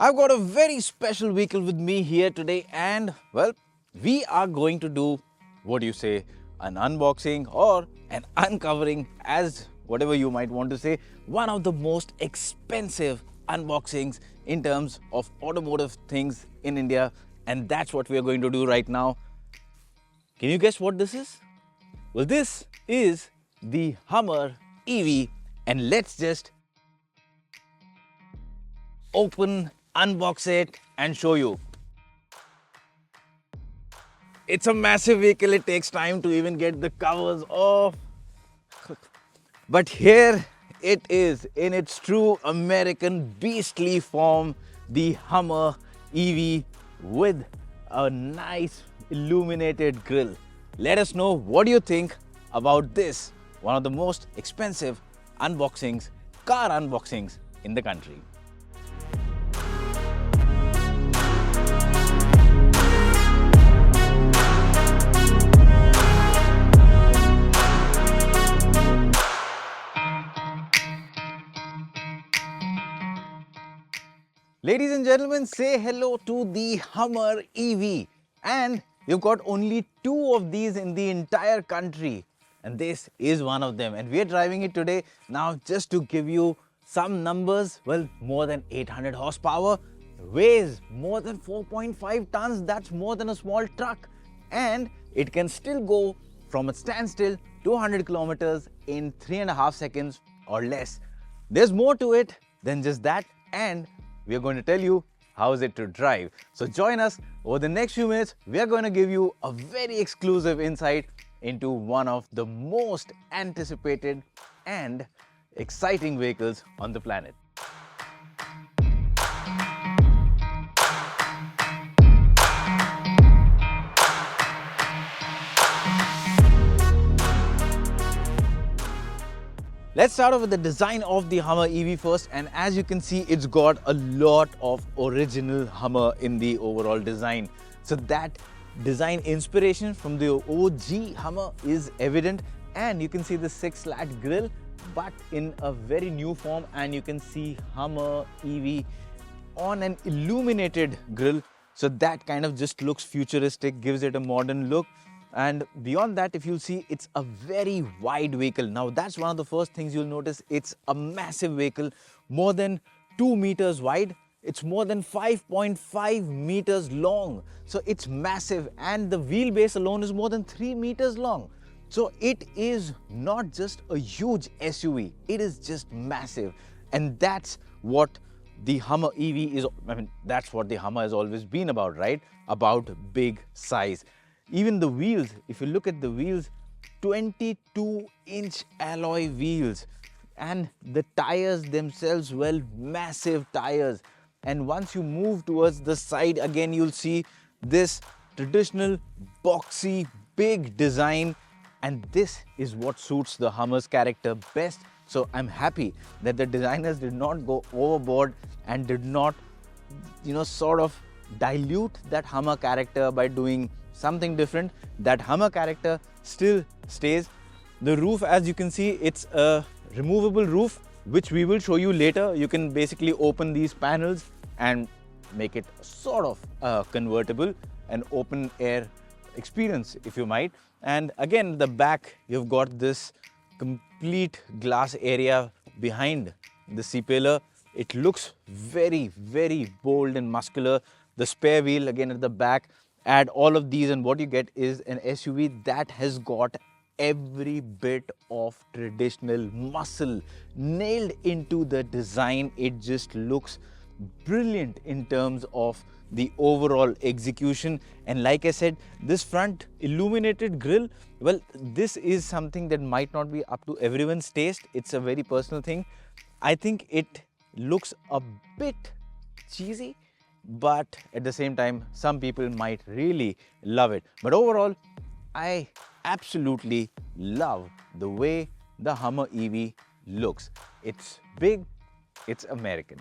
I've got a very special vehicle with me here today, and well, we are going to do, what do you say, an unboxing or an uncovering, as whatever you might want to say, one of the most expensive unboxings in terms of automotive things in India, and that's what we are going to do right now. Can you guess what this is? Well, this is the Hummer EV, and let's just unbox it and show you. It's a massive vehicle. It takes time to even get the covers off. But here it is in its true American beastly form, the Hummer EV with a nice illuminated grille. Let us know what you think about this, one of the most expensive car unboxings in the country. Ladies and gentlemen, say hello to the Hummer EV, and you've got only 2 of these in the entire country, and this is one of them, and we are driving it today. Now, just to give you some numbers, well, more than 800 horsepower, weighs more than 4.5 tons, that's more than a small truck, and it can still go from a standstill to 100 kilometers in 3.5 seconds or less. There's more to it than just that, and we are going to tell you how is it to drive. So join us over the next few minutes. We are going to give you a very exclusive insight into one of the most anticipated and exciting vehicles on the planet. Let's start off with the design of the Hummer EV first, and as you can see, it's got a lot of original Hummer in the overall design. So that design inspiration from the OG Hummer is evident, and you can see the 6-slat grille but in a very new form, and you can see Hummer EV on an illuminated grille. So that kind of just looks futuristic, gives it a modern look. And beyond that, if you'll see, it's a very wide vehicle. Now, that's one of the first things you'll notice. It's a massive vehicle, more than 2 meters wide. It's more than 5.5 meters long. So it's massive, and the wheelbase alone is more than 3 meters long. So it is not just a huge SUV, it is just massive. And that's what the Hummer EV is. I mean, that's what the Hummer has always been about, right? About big size. Even the wheels, if you look at the wheels, 22-inch alloy wheels, and the tires themselves, well, massive tires. And once you move towards the side, again, you'll see this traditional boxy, big design, and this is what suits the Hummer's character best. So I'm happy that the designers did not go overboard and did not, sort of dilute that Hummer character by doing something different. That Hummer character still stays. The roof, as you can see, it's a removable roof, which we will show you later. You can basically open these panels and make it sort of a convertible, an open air experience, if you might. And again, the back, you've got this complete glass area behind the C-pillar. It looks very, very bold and muscular. The spare wheel again at the back. Add all of these, and what you get is an SUV that has got every bit of traditional muscle nailed into the design. It just looks brilliant in terms of the overall execution. And like I said, this front illuminated grille, well, this is something that might not be up to everyone's taste. It's a very personal thing. I think it looks a bit cheesy, but at the same time, some people might really love it. But overall, I absolutely love the way the Hummer EV looks. It's big, it's American.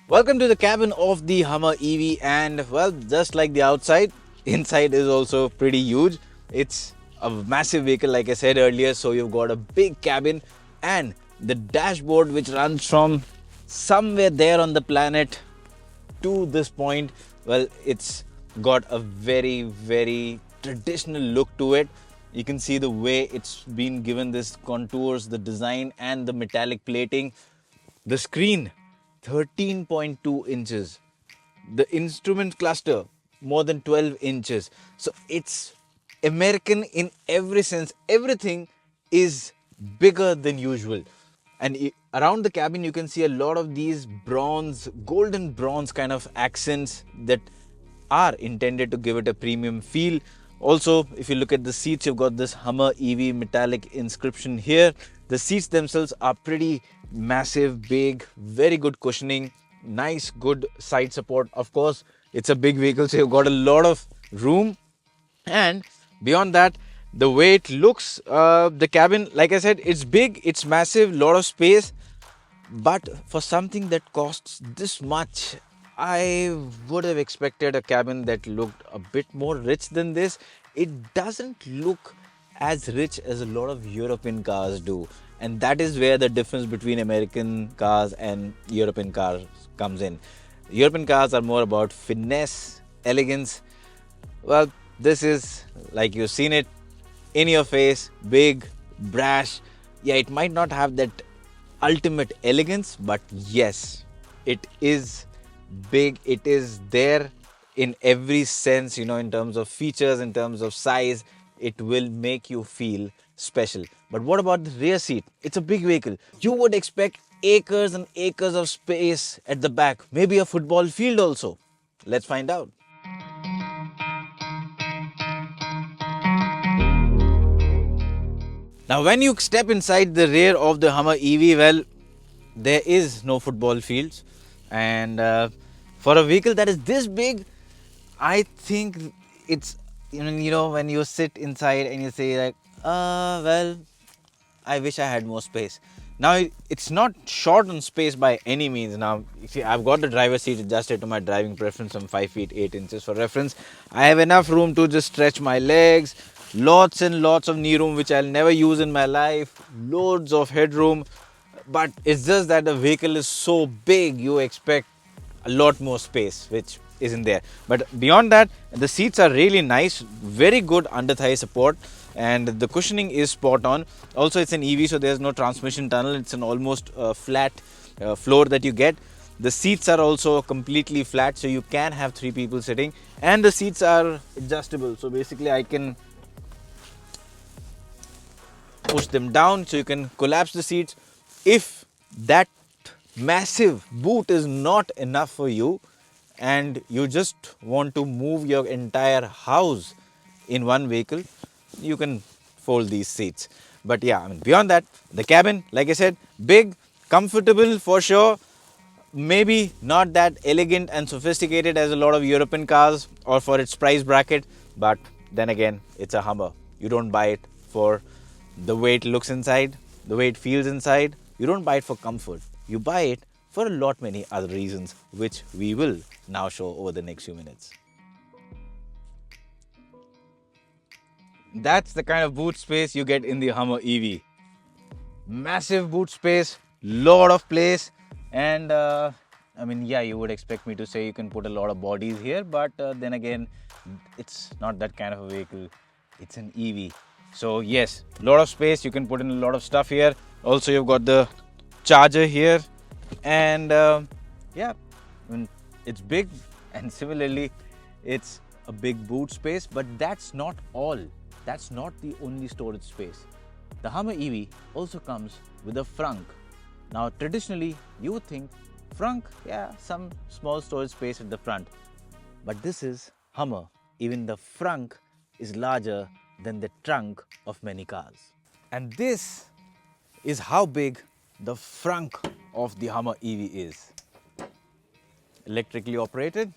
Welcome to the cabin of the Hummer EV, and well, just like the outside, inside is also pretty huge. It's a massive vehicle, like I said earlier, so you've got a big cabin, and the dashboard, which runs from somewhere there on the planet to this point, well, it's got a very traditional look to it. You can see the way it's been given this contours, the design and the metallic plating. The screen, 13.2 inches. The instrument cluster, more than 12 inches. So it's American in every sense. Everything is bigger than usual. And around the cabin, you can see a lot of these bronze, golden bronze kind of accents that are intended to give it a premium feel. Also, if you look at the seats, you've got this Hummer EV metallic inscription here. The seats themselves are pretty massive, big, very good cushioning, nice, good side support. Of course, it's a big vehicle, so you've got a lot of room. And beyond that, the way it looks, the cabin, like I said, it's big, it's massive, lot of space. But for something that costs this much, I would have expected a cabin that looked a bit more rich than this. It doesn't look as rich as a lot of European cars do. And that is where the difference between American cars and European cars comes in. European cars are more about finesse, elegance. Well, this is, like you've seen it, in your face, big, brash. Yeah, it might not have that ultimate elegance, but yes, it is big. It is there in every sense, in terms of features, in terms of size. It will make you feel special. But what about the rear seat? It's a big vehicle. You would expect acres and acres of space at the back, maybe a football field also. Let's find out. Now, when you step inside the rear of the Hummer EV, well, there is no football fields. And for a vehicle that is this big, I think it's, when you sit inside and you say like, well, I wish I had more space. Now, it's not short on space by any means. Now, you see, I've got the driver's seat adjusted to my driving preference. I'm 5 feet 8 inches for reference. I have enough room to just stretch my legs. Lots and lots of knee room, which I'll never use in my life. Loads of headroom. But it's just that the vehicle is so big, you expect a lot more space, which isn't there. But beyond that, the seats are really nice. Very good under thigh support. And the cushioning is spot on. Also, it's an EV, so there's no transmission tunnel. It's an almost flat floor that you get. The seats are also completely flat, so you can have 3 people sitting. And the seats are adjustable. So basically, I can push them down, so you can collapse the seats. If that massive boot is not enough for you, and you just want to move your entire house in one vehicle, you can fold these seats. But yeah, beyond that, the cabin, like I said, big, comfortable for sure. Maybe not that elegant and sophisticated as a lot of European cars or for its price bracket, but then again, it's a Hummer. You don't buy it for the way it looks inside, the way it feels inside. You don't buy it for comfort. You buy it for a lot many other reasons, which we will now show over the next few minutes. That's the kind of boot space you get in the Hummer EV. Massive boot space, lot of place, and yeah, you would expect me to say you can put a lot of bodies here, but then again, it's not that kind of a vehicle. It's an EV. So yes, lot of space. You can put in a lot of stuff here. Also, you've got the charger here, and yeah, it's big, and similarly, it's a big boot space. But that's not all. That's not the only storage space. The Hummer EV also comes with a frunk. Now, traditionally, you would think frunk, yeah, some small storage space at the front. But this is Hummer. Even the frunk is larger than the trunk of many cars. And this is how big the frunk of the Hummer EV is. Electrically operated.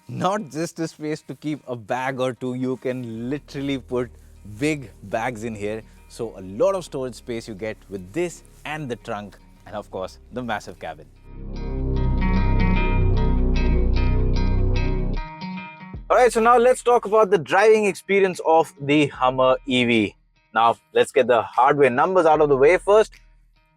Not just a space to keep a bag or two, you can literally put big bags in here. So a lot of storage space you get with this and the trunk, and of course the massive cabin. Alright, so now let's talk about the driving experience of the Hummer EV. Now, let's get the hardware numbers out of the way first.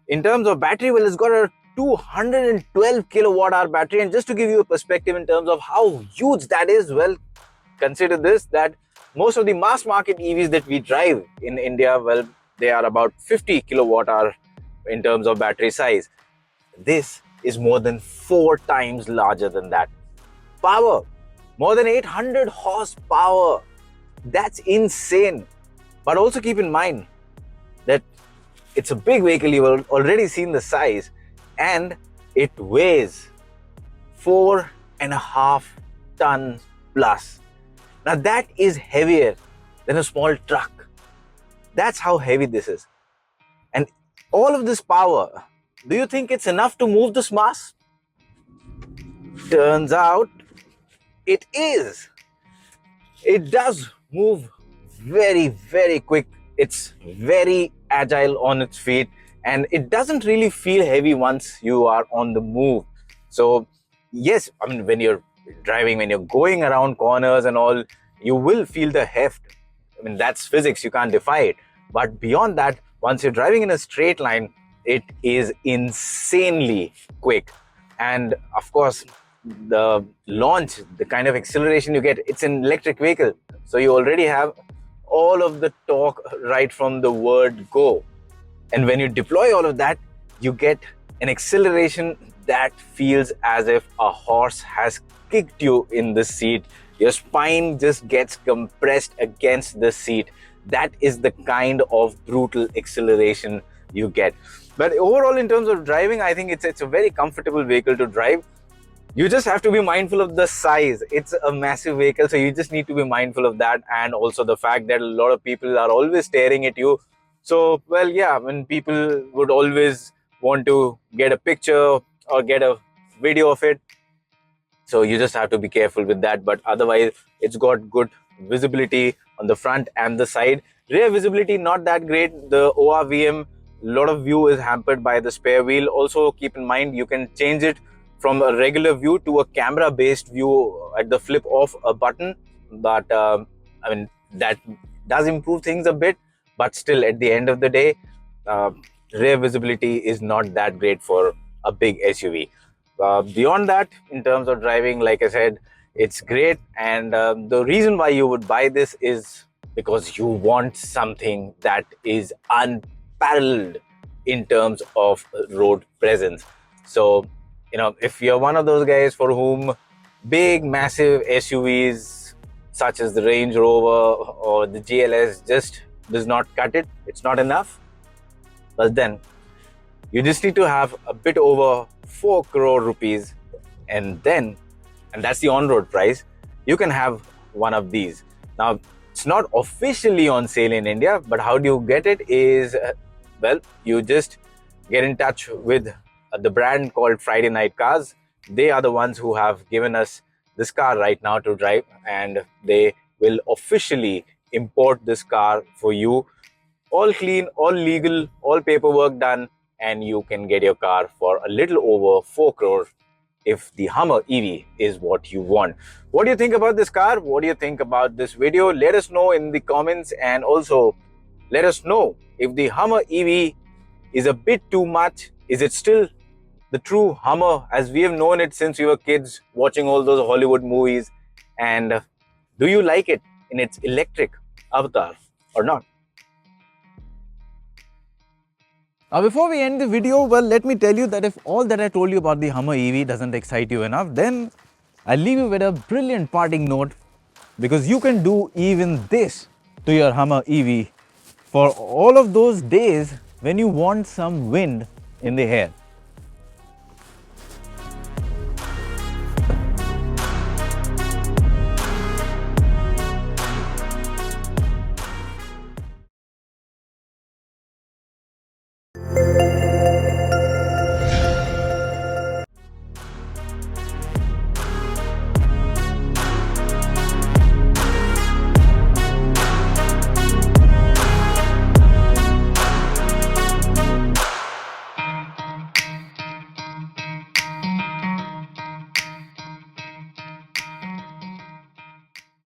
In terms of battery, well, it's got a 212 kilowatt hour battery. And just to give you a perspective in terms of how huge that is, well, consider this, that most of the mass market EVs that we drive in India, well, they are about 50 kilowatt hour in terms of battery size. This is more than 4 times larger than that. Power, more than 800 horsepower. That's insane. But also keep in mind that it's a big vehicle. You've already seen the size, and it weighs 4.5 tons plus. Now that is heavier than a small truck. That's how heavy this is. And all of this power, do you think it's enough to move this mass? Turns out it is. It does move very, very quick. It's very agile on its feet, and it doesn't really feel heavy once you are on the move. So yes, I mean, when you're driving, when you're going around corners and all, you will feel the heft. I mean, that's physics, you can't defy it. But beyond that, once you're driving in a straight line, it is insanely quick. And of course, the launch, the kind of acceleration you get, it's an electric vehicle, so you already have all of the torque right from the word go. And when you deploy all of that, you get an acceleration that feels as if a horse has kicked you in the seat. Your spine just gets compressed against the seat. That is the kind of brutal acceleration you get. But overall, in terms of driving, I think it's a very comfortable vehicle to drive. You just have to be mindful of the size. It's a massive vehicle, so you just need to be mindful of that, and also the fact that a lot of people are always staring at you. So, well, yeah, when people would always want to get a picture or get a video of it, so you just have to be careful with that. But otherwise, it's got good visibility on the front and the side. Rear visibility, not that great. The ORVM, a lot of view is hampered by the spare wheel. Also, keep in mind, you can change it from a regular view to a camera based view at the flip of a button. But I mean, that does improve things a bit, but still at the end of the day, rear visibility is not that great for a big SUV. Beyond that, in terms of driving, like I said, it's great. And the reason why you would buy this is because you want something that is unparalleled in terms of road presence. So, you know, if you're one of those guys for whom big, massive SUVs such as the Range Rover or the GLS just does not cut it, it's not enough, but then you just need to have a bit over 4 crore rupees, and that's the on-road price, you can have one of these. Now, it's not officially on sale in India, but how do you get it is, well, you just get in touch with the brand called fridaynightcars. They are the ones who have given us this car right now to drive, and they will officially import this car for you. All clean, all legal, all paperwork done, and you can get your car for a little over 4 crore if the Hummer EV is what you want. What do you think about this car? What do you think about this video? Let us know in the comments, and also let us know if the Hummer EV is a bit too much. Is it still the true Hummer as we have known it since we were kids watching all those Hollywood movies? And do you like it in its electric avatar or not? Now, before we end the video, well, let me tell you that if all that I told you about the Hummer EV doesn't excite you enough, then I'll leave you with a brilliant parting note, because you can do even this to your Hummer EV for all of those days when you want some wind in the hair.